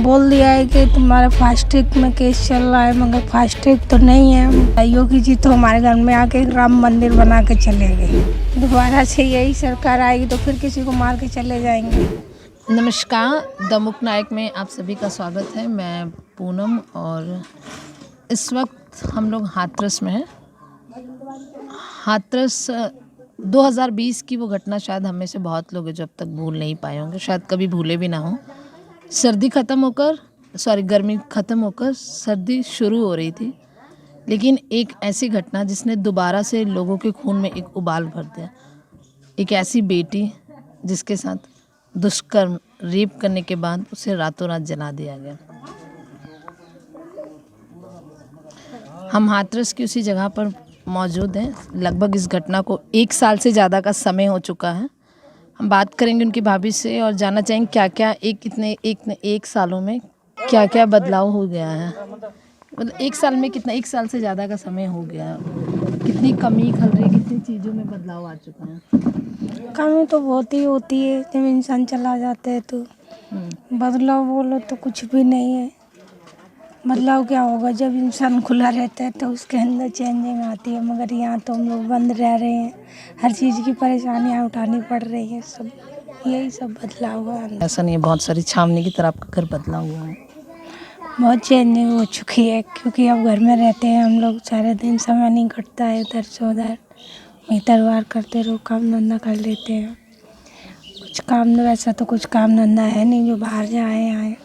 बोल दिया है कि तुम्हारा फास्ट ट्रैक में केस चल रहा है, मगर फास्ट ट्रैक तो नहीं है। योगी जी तो हमारे घर में आके राम मंदिर बना के चले गए। दोबारा से यही सरकार आएगी तो फिर किसी को मार के चले जाएंगे। नमस्कार, दमुक नायक में आप सभी का स्वागत है। मैं पूनम और इस वक्त हम लोग हाथरस में हैं। हाथरस 2020 की वो घटना शायद हम में से बहुत लोग हैं जो अब तक भूल नहीं पाए होंगे, शायद कभी भूले भी ना हो। गर्मी ख़त्म होकर सर्दी शुरू हो रही थी, लेकिन एक ऐसी घटना जिसने दोबारा से लोगों के खून में एक उबाल भर दिया। एक ऐसी बेटी जिसके साथ दुष्कर्म रेप करने के बाद उसे रातों रात जला दिया गया। हम हाथरस की उसी जगह पर मौजूद हैं। लगभग इस घटना को 1 साल से ज़्यादा का समय हो चुका है। हम बात करेंगे उनकी भाभी से और जानना चाहेंगे क्या क्या एक सालों में क्या क्या बदलाव हो गया है। मतलब 1 साल में कितना, 1 साल से ज़्यादा का समय हो गया है, कितनी कमी खल रही है, कितनी चीज़ों में बदलाव आ चुका है। कमी तो बहुत ही होती है जब इंसान चला जाता है तो। बदलाव बोलो तो कुछ भी नहीं है। बदलाव क्या होगा, जब इंसान खुला रहता है तो उसके अंदर चेंजिंग आती है, मगर यहाँ तो हम लोग बंद रह रहे हैं। हर चीज़ की परेशानियाँ उठानी पड़ रही हैं, सब यही सब बदलाव हुआ है। ऐसा नहीं है, बहुत सारी छावनी की तरह आपका घर बदला हुआ है। बहुत चेंजिंग हो चुकी है, क्योंकि अब घर में रहते हैं हम लोग, सारे दिन समय नहीं कटता है इधर से उधर। इधर वार करते रहो, काम धंधा कर लेते हैं। कुछ काम वैसा तो कुछ काम धंधा है नहीं जो बाहर जाए आए।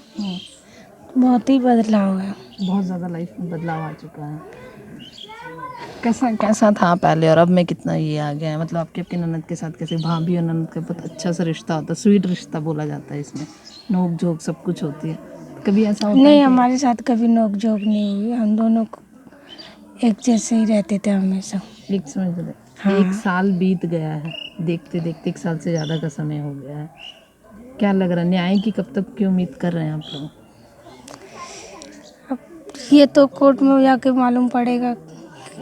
बहुत ही बदलाव है, बहुत ज़्यादा लाइफ में बदलाव आ चुका है। कैसा कैसा था पहले और अब में कितना ये आ गया है। मतलब आपके ननद के साथ कैसे, भाभी और ननद का बहुत अच्छा सा रिश्ता होता है, स्वीट रिश्ता बोला जाता है, इसमें नोक झोंक सब कुछ होती है। कभी ऐसा होता नहीं है हमारे साथ कभी नोक झोंक नहीं हुई। हम दोनों एक जैसे ही रहते थे हमेशा। एक समझ रहे, हाँ। 1 साल बीत गया है, देखते देखते 1 साल से ज़्यादा का समय हो गया है। क्या लग रहा है, न्याय की कब तक की उम्मीद कर रहे हैं आप लोग? अब ये तो कोर्ट में जाके मालूम पड़ेगा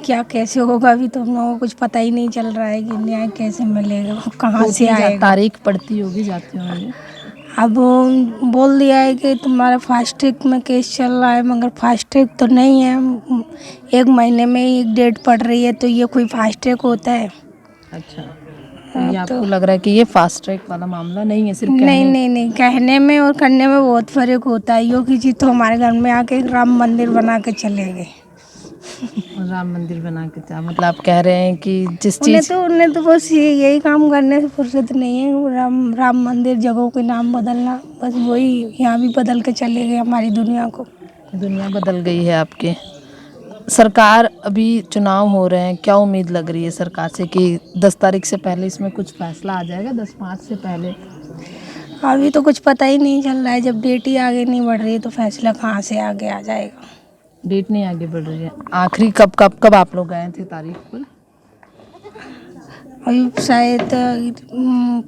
क्या कैसे होगा। अभी तो हम लोगों को कुछ पता ही नहीं चल रहा है कि न्याय कैसे मिलेगा, कहाँ से आएगा। तारीख पड़ती होगी, जाते होंगे। अब बोल दिया है कि तुम्हारा फास्ट ट्रैक में केस चल रहा है, मगर फास्ट ट्रैक तो नहीं है। 1 महीने में ही एक डेट पड़ रही है, तो ये कोई फास्ट ट्रैक होता है? अच्छा, तो ये आपको लग रहा है कि ये फास्ट ट्रैक वाला मामला नहीं है, सिर्फ नहीं, कहने में और करने में बहुत फर्क होता है। योगी जी तो हमारे घर में आके राम मंदिर बना के चले गए। राम मंदिर बना के मतलब आप कह रहे हैं कि जिस चीज़ उन्हें तो बस यही काम करने से फुर्सत नहीं है। वो राम मंदिर, जगहों के नाम बदलना, बस वही यहाँ भी बदल के चले गए हमारी दुनिया को। दुनिया बदल गई है आपके। सरकार, अभी चुनाव हो रहे हैं, क्या उम्मीद लग रही है सरकार से कि 10 तारीख से पहले इसमें कुछ फैसला आ जाएगा? 10/5 से पहले अभी तो कुछ पता ही नहीं चल रहा है। जब डेट ही आगे नहीं बढ़ रही है तो फैसला कहाँ से आगे आ जाएगा। डेट नहीं आगे बढ़ रही है। आखिरी कब आप लोग गए थे तारीख पर? अभी शायद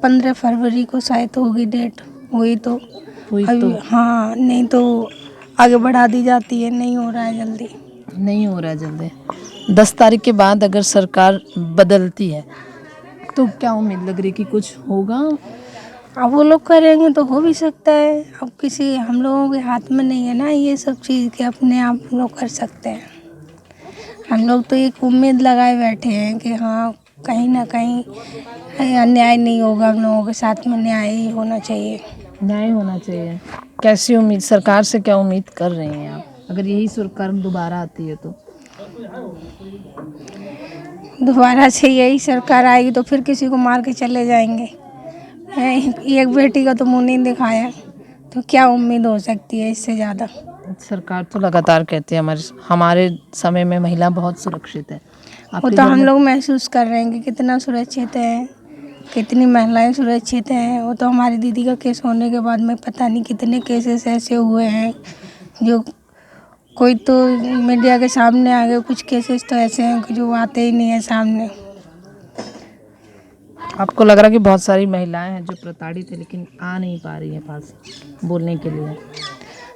15 फरवरी को शायद होगी डेट। हुई तो अभी हाँ, नहीं तो आगे बढ़ा दी जाती है। नहीं हो रहा है जल्दी। नहीं हो रहा है जल्दी। 10 तारीख के बाद अगर सरकार बदलती है तो क्या उम्मीद लग रही है कि कुछ होगा? अब वो लोग करेंगे तो हो भी सकता है। अब किसी हम लोगों के हाथ में नहीं है ना ये सब चीज़ के अपने आप लोग कर सकते हैं। हम लोग तो एक उम्मीद लगाए बैठे हैं कि हाँ, कहीं ना कहीं अन्याय नहीं होगा। हम लोगों के साथ में न्याय ही होना चाहिए। न्याय होना चाहिए। कैसी उम्मीद, सरकार से क्या उम्मीद कर रहे हैं आप, अगर यही सरकार दोबारा आती है तो? दोबारा से यही सरकार आएगी तो फिर किसी को मार के चले जाएंगे। एक बेटी का तो मुंह नहीं दिखाया, तो क्या उम्मीद हो सकती है इससे ज़्यादा? सरकार तो लगातार कहती है हमारे समय में महिला बहुत सुरक्षित है। वो तो हम लोग महसूस कर रहे हैं कि कितना सुरक्षित है, कितनी महिलाएं सुरक्षित हैं। वो तो हमारी दीदी का केस होने के बाद में पता नहीं कितने केसेस ऐसे हुए हैं जो कोई तो मीडिया के सामने आ गए। कुछ केसेस तो ऐसे हैं जो आते ही नहीं है सामने। आपको लग रहा है कि बहुत सारी महिलाएं हैं जो प्रताड़ित है लेकिन आ नहीं पा रही हैं पास बोलने के लिए?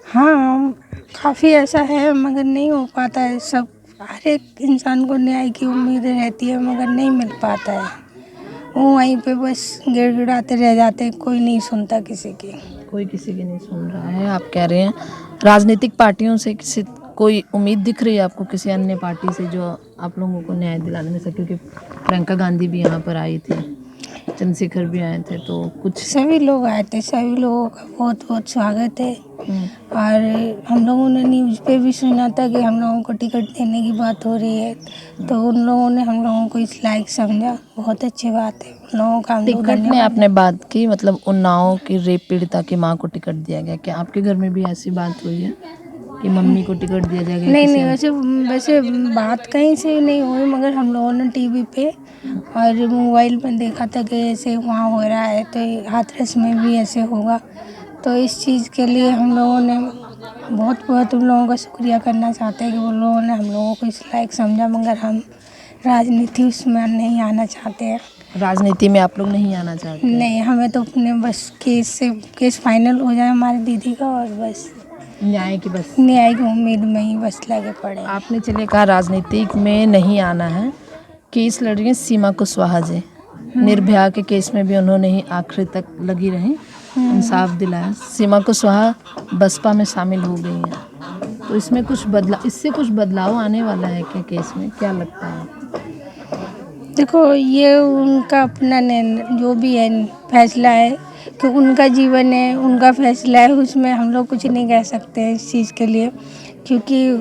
हाँ, काफ़ी ऐसा है, मगर नहीं हो पाता है सब। हर एक इंसान को न्याय की उम्मीद रहती है, मगर नहीं मिल पाता है। वो वहीं पे बस गिड़गिड़ाते रह जाते हैं, कोई नहीं सुनता किसी की। कोई किसी की नहीं सुन रहा है। आप कह रहे हैं राजनीतिक पार्टियों से किसी कोई उम्मीद दिख रही है आपको, किसी अन्य पार्टी से जो आप लोगों को न्याय दिलाने में सके? क्योंकि प्रियंका गांधी भी यहाँ पर आई थी, चंद्रशेखर भी आए थे, तो कुछ सभी लोग आए थे, सभी लोगों का बहुत बहुत स्वागत है। और हम लोगों ने न्यूज़ पे भी सुना था कि हम लोगों को टिकट देने की बात हो रही है, तो उन लोगों ने हम लोगों को इस लायक समझा, बहुत अच्छी बात है उन लोगों का। हम लोग टिकट में आपने बात की, मतलब उन्नाव की रेप पीड़िता की माँ को टिकट दिया गया, क्या आपके घर में भी ऐसी बात हुई है कि मम्मी को टिकट दिया जाएगा? नहीं नहीं, वैसे वैसे बात कहीं से नहीं हुई, मगर हम लोगों ने टीवी पे और मोबाइल में देखा था कि ऐसे वहाँ हो रहा है, तो हाथरस में भी ऐसे होगा। तो इस चीज़ के लिए हम लोगों ने बहुत बहुत उन लोगों का शुक्रिया करना चाहते हैं कि उन लोगों ने हम लोगों को इस लायक समझा। मगर हम राजनीति उसमें नहीं आना चाहते हैं। राजनीति में आप लोग नहीं आना चाहते? नहीं, हमें तो अपने बस केस फाइनल हो जाए हमारी दीदी का, और बस न्याय की बस न्याय की उम्मीद में ही बस लगे पड़े। आपने चले कहा राजनीतिक में नहीं आना है। केस लड़ रही हैं सीमा कुशवाहा जी, निर्भया के केस में भी उन्होंने ही आखिरी तक लगी रही, इंसाफ दिलाया। सीमा कुशवाहा बसपा में शामिल हो गई हैं, तो इसमें इससे कुछ बदलाव आने वाला है क्या केस में, क्या लगता है? देखो, ये उनका अपना जो भी है फैसला है, कि उनका जीवन है, उनका फैसला है, उसमें हम लोग कुछ नहीं कह सकते हैं इस चीज़ के लिए, क्योंकि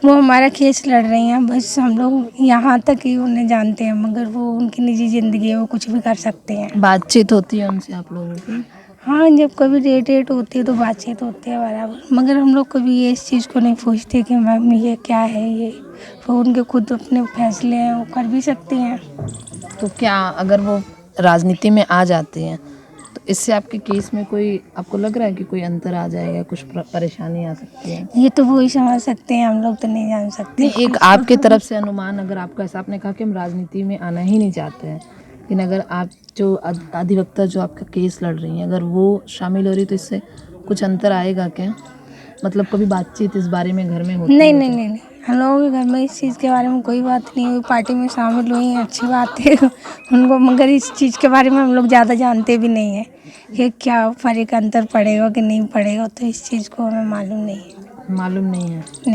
वो हमारा केस लड़ रही हैं। बस हम लोग यहाँ तक ही उन्हें जानते हैं, मगर वो उनकी निजी ज़िंदगी है, वो कुछ भी कर सकते हैं। बातचीत होती है उनसे आप लोगों की? हाँ, जब कभी डेट होती है तो बातचीत होती है बराबर, मगर हम लोग कभी ये इस चीज़ को नहीं पूछते कि मैम ये क्या है, ये वो उनके खुद अपने फैसले हैं, वो कर भी सकती हैं। तो क्या अगर वो राजनीति में आ जाते हैं तो इससे आपके केस में कोई, आपको लग रहा है कि कोई अंतर आ जाएगा, कुछ परेशानी आ सकती है? ये तो वो ही समझ सकते हैं, हम लोग तो नहीं जान सकते। नहीं, एक आपके तरफ से अनुमान, अगर आपको ऐसा, आपने कहा कि हम राजनीति में आना ही नहीं चाहते हैं, लेकिन अगर आप जो अधिवक्ता जो आपका केस लड़ रही हैं, अगर वो शामिल हो रही तो इससे कुछ अंतर आएगा क्या? मतलब कभी बातचीत इस बारे में घर में होती नहीं है? नहीं नहीं नहीं, हम लोगों के घर में इस चीज़ के बारे में कोई बात नहीं हुई। पार्टी में शामिल हुई हैं, अच्छी बात है उनको, मगर इस चीज़ के बारे में हम लोग ज़्यादा जानते भी नहीं हैं कि क्या फर्क अंतर पड़ेगा कि नहीं पड़ेगा, तो इस चीज़ को हमें मालूम नहीं है। मालूम नहीं है।